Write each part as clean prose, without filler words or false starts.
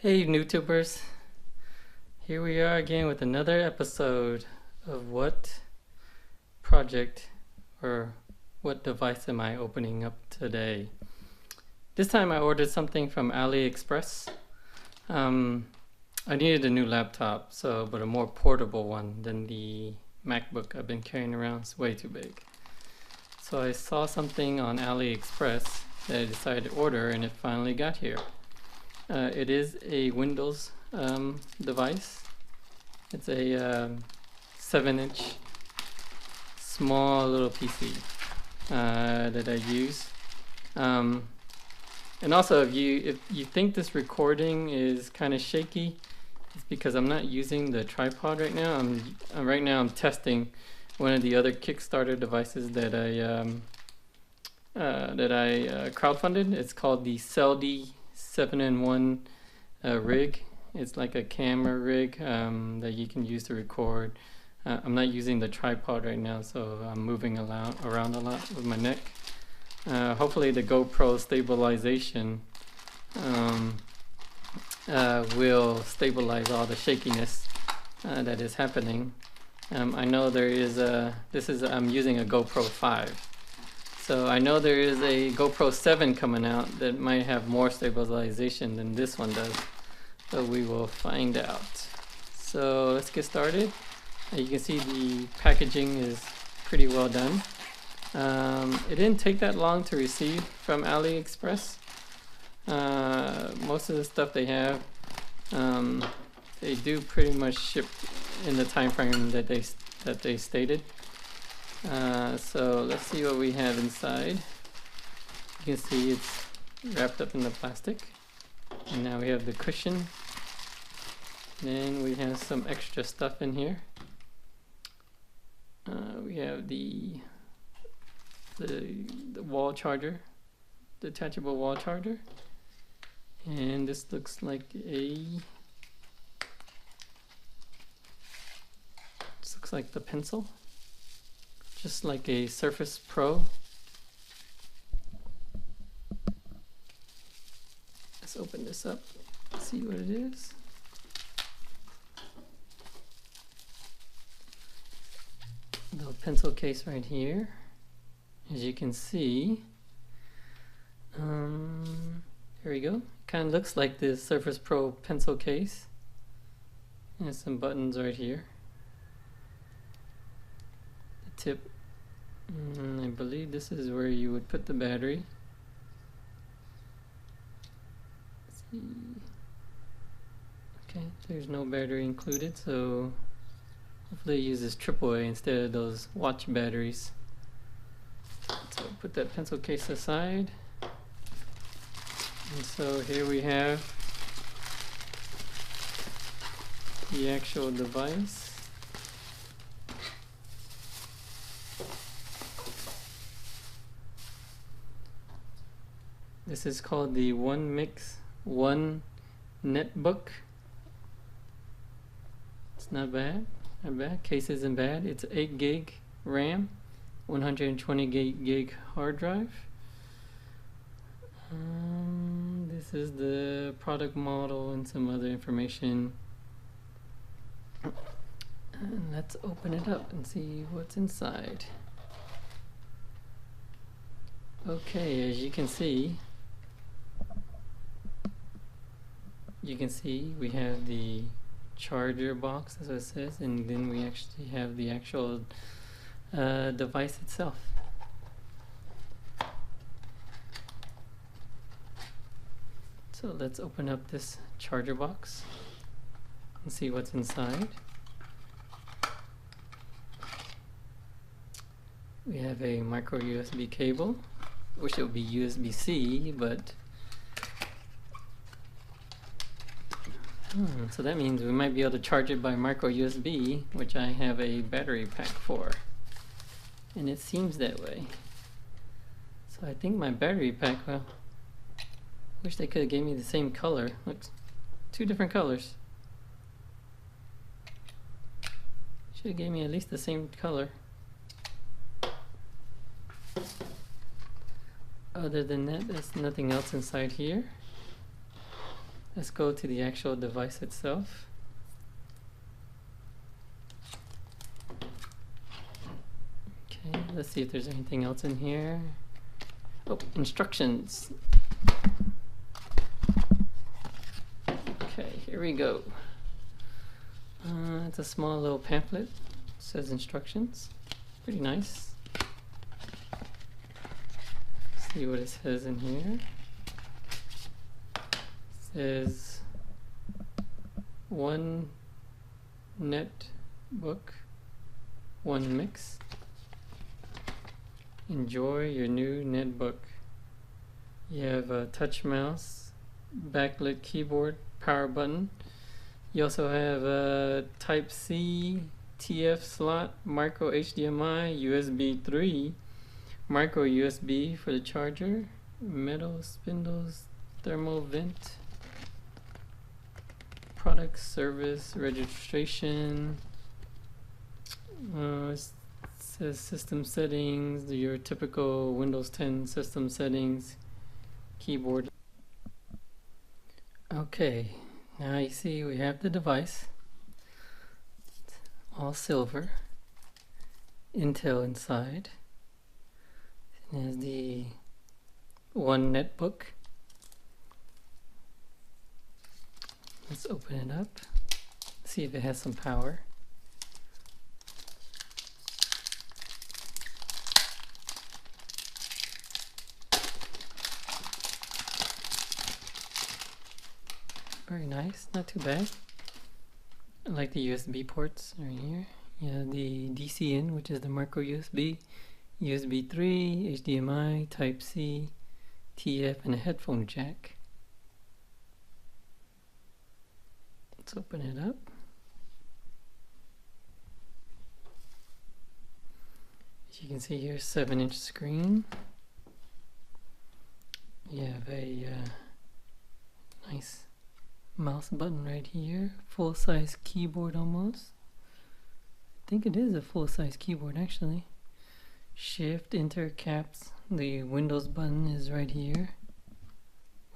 Hey YouTubers, here we are again with another episode of what project or what device am I opening up today. This time I ordered something from AliExpress. I needed a new laptop, but a more portable one than the MacBook I've been carrying around. It's way too big. So I saw something on AliExpress that I decided to order, and it finally got here. It is a Windows device. It's a 7-inch small little PC that I use. And also, if you think this recording is kind of shaky, it's because I'm not using the tripod right now. I'm testing one of the other Kickstarter devices that I crowdfunded. It's called the Celdi 7-in-1 rig. It's like a camera rig that you can use to record. I'm not using the tripod right now, so I'm moving around a lot with my neck. Hopefully the GoPro stabilization will stabilize all the shakiness that is happening. I know there is I'm using a GoPro 5. So I know there is a GoPro 7 coming out that might have more stabilization than this one does. So we will find out. So let's get started. You can see the packaging is pretty well done. It didn't take that long to receive from AliExpress. Most of the stuff they have, they do pretty much ship in the time frame that they stated. So let's see what we have inside. You can see it's wrapped up in the plastic. And now we have the cushion. Then we have some extra stuff in here. We have the wall charger, detachable wall charger. And this looks like the pencil. Just like a Surface Pro. Let's open this up, see what it is. Little pencil case right here. As you can see, here we go. Kind of looks like the Surface Pro pencil case. And some buttons right here. The tip. I believe this is where you would put the battery. Let's see. Okay, there's no battery included, so hopefully it uses AAA instead of those watch batteries. So put that pencil case aside. And so here we have the actual device. This is called the One Mix One Netbook. It's not bad, not bad. Case isn't bad. It's 8 gig RAM, 120 gig hard drive. This is the product model and some other information. And let's open it up and see what's inside. Okay, as you can see, we have the charger box, as it says, and then we actually have the actual device itself. So let's open up this charger box and see what's inside. We have a micro USB cable. Wish it would be USB-C, but so that means we might be able to charge it by micro USB, which I have a battery pack for. And it seems that way. So I think my battery pack, well, wish they could have gave me the same color. Looks 2 different colors. Should have gave me at least the same color. Other than that, there's nothing else inside here. Let's go to the actual device itself. Okay, let's see if there's anything else in here. Oh, instructions. Okay, here we go. It's a small little pamphlet. It says instructions. Pretty nice. See what it says in here. It says one netbook, one mix. Enjoy your new netbook. You have a touch mouse, backlit keyboard, power button. You also have a Type-C, TF slot, micro HDMI, USB 3, micro USB for the charger, metal spindles, thermal vent, product service registration. It says system settings, your typical Windows 10 system settings, keyboard. Okay, now you see we have the device. It's all silver, Intel inside. There's the one netbook. Let's open it up, see if it has some power. Very nice, not too bad. I like the USB ports right here. Yeah, the DC in, which is the micro USB, USB 3, HDMI, Type-C, TF, and a headphone jack. Let's open it up. As you can see here, 7-inch screen. You have a nice mouse button right here, full-size keyboard almost. I think it is a full-size keyboard actually. Shift, Enter, Caps. The Windows button is right here.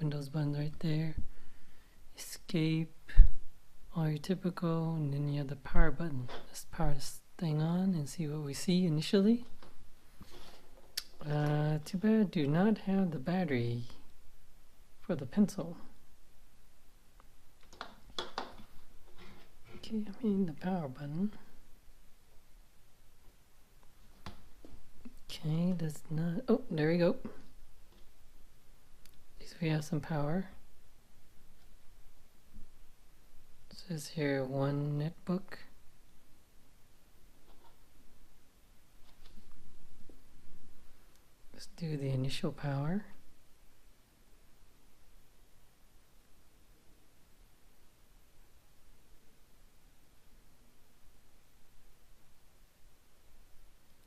Windows button right there. Escape, all your typical, and then you have the power button. Let's power this thing on and see what we see initially. Too bad, do not have the battery for the pencil. Okay, I mean the power button. Okay, does not, oh, there we go. At least we have some power. It says here one netbook. Let's do the initial power.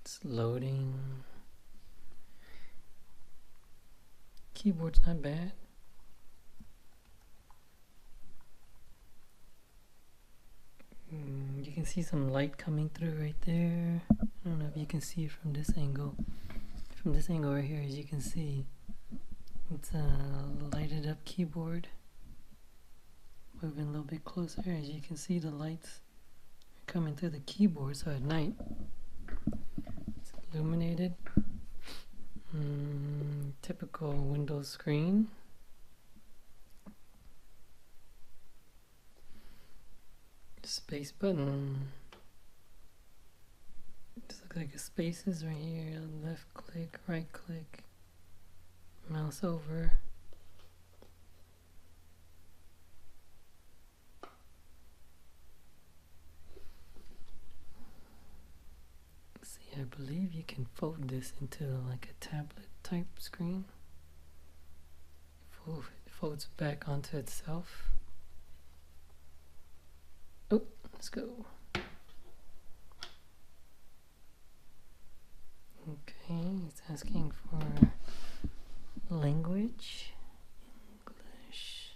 It's loading. Keyboard's not bad. You can see some light coming through right there. I don't know if you can see it from this angle. From this angle right here, as you can see, it's a lighted up keyboard. Moving a little bit closer, as you can see the lights coming through the keyboard, so at night it's illuminated. Typical Windows screen. Space button. Just looks like a spaces right here. Left click, right click, mouse over. See, I believe you can fold this into like a tablet type screen. It folds back onto itself. Oh, let's go. Okay, it's asking for language, English.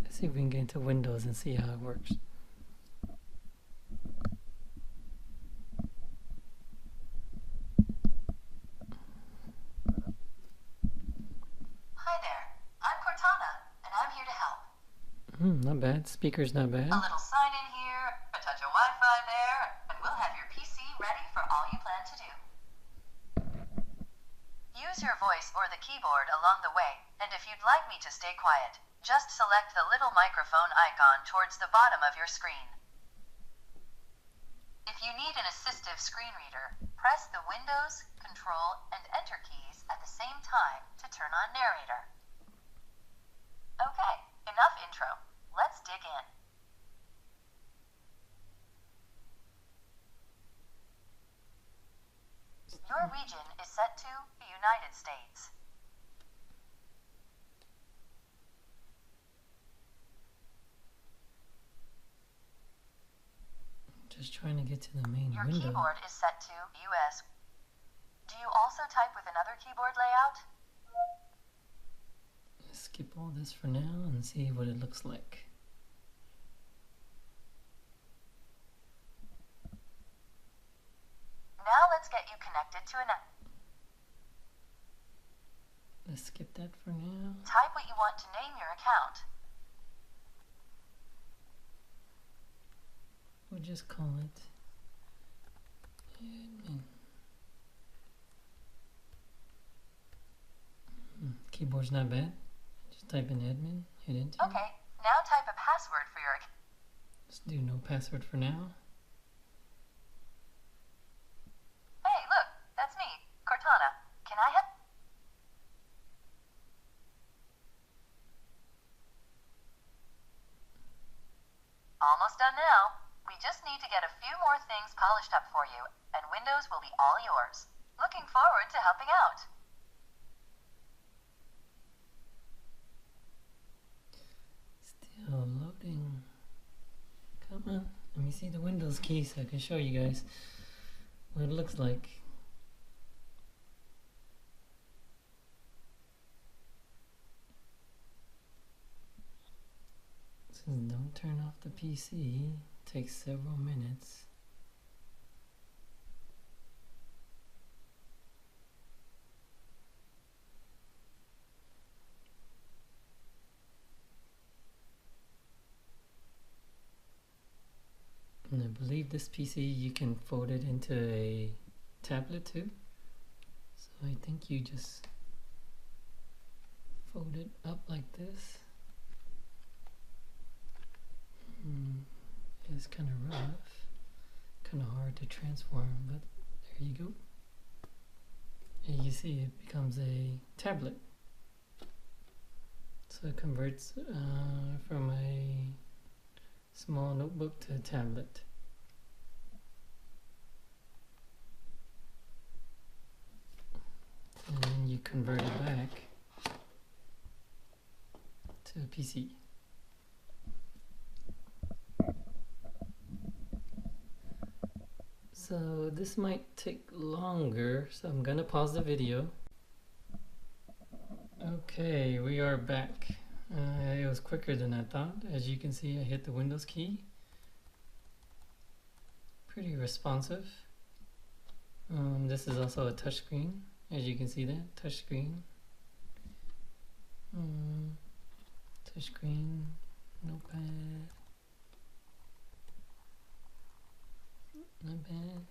Let's see if we can get into Windows and see how it works. Not bad. Speaker's not bad. A little sign in here, a touch of Wi-Fi there, and we'll have your PC ready for all you plan to do. Use your voice or the keyboard along the way, and if you'd like me to stay quiet, just select the little microphone icon towards the bottom of your screen. If you need an assistive screen reader, press the Windows, Control, and Enter keys at the same time to turn on narrator. Okay, enough intro. Let's dig in. Your region is set to the United States. Just trying to get to the main Your window. keyboard is set to US. Do you also type with another keyboard layout? Let's skip all this for now and see what it looks like. Now let's get you connected to Let's skip that for now. Type what you want to name your account. We'll just call it admin. Keyboard's not bad. Just type in admin, hit enter. Okay, now type a password for your account. Let's do no password for now. Hey, look, that's me, Cortana. Can I have... Almost done now. We just need to get a few more things polished up for you, and Windows will be all yours. Looking forward to helping out. Still loading. Come on, let me see the Windows key so I can show you guys what it looks like. It says don't turn off the PC. Takes several minutes. And I believe this PC you can fold it into a tablet too. So I think you just fold it up like this. It's kind of rough, kind of hard to transform, but there you go. And you see it becomes a tablet. So it converts from a small notebook to a tablet. And then you convert it back to a PC. So this might take longer, so I'm gonna pause the video. Okay, we are back. It was quicker than I thought. As you can see, I hit the Windows key. Pretty responsive. This is also a touch screen. As you can see that, touch screen. Touch screen, notepad. Not bad.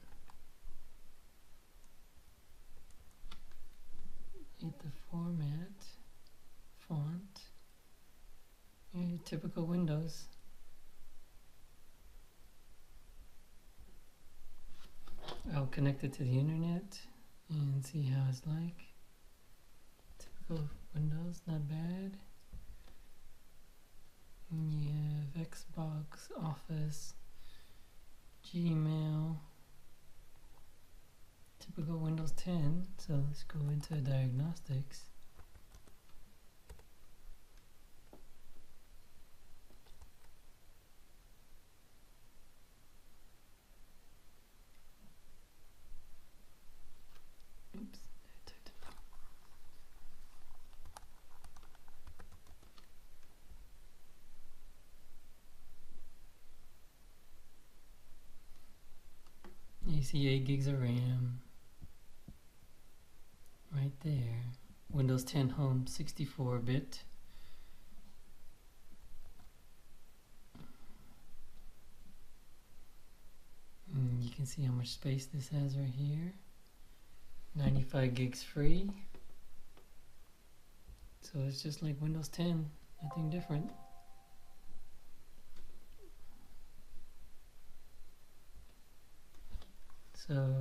Hit the format, font, and typical Windows. I'll connect it to the internet and see how it's like. Typical Windows, not bad. And you have Xbox, Office, Gmail, typical Windows 10. So let's go into diagnostics. Oops, I typed it. You see 8 gigs of RAM right there. Windows 10 Home 64-bit. can see how much space this has right here. 95 gigs free. So it's just like Windows 10, nothing different. So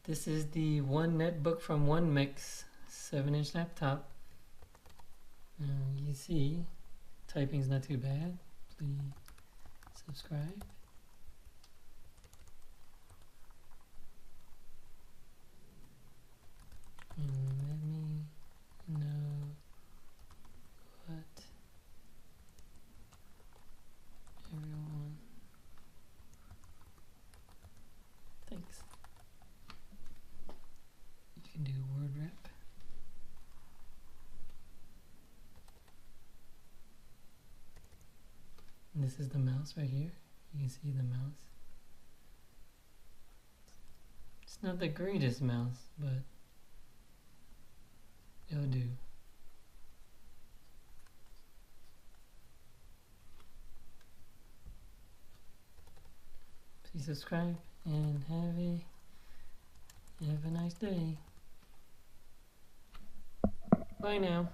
this is the one netbook from One Mix 7-inch laptop. You see, typing's not too bad. Please subscribe. And let me know what everyone thinks. You can do word rep. And this is the mouse right here. You can see the mouse. It's not the greatest mouse, but it'll do. Please subscribe and have a nice day. Bye now.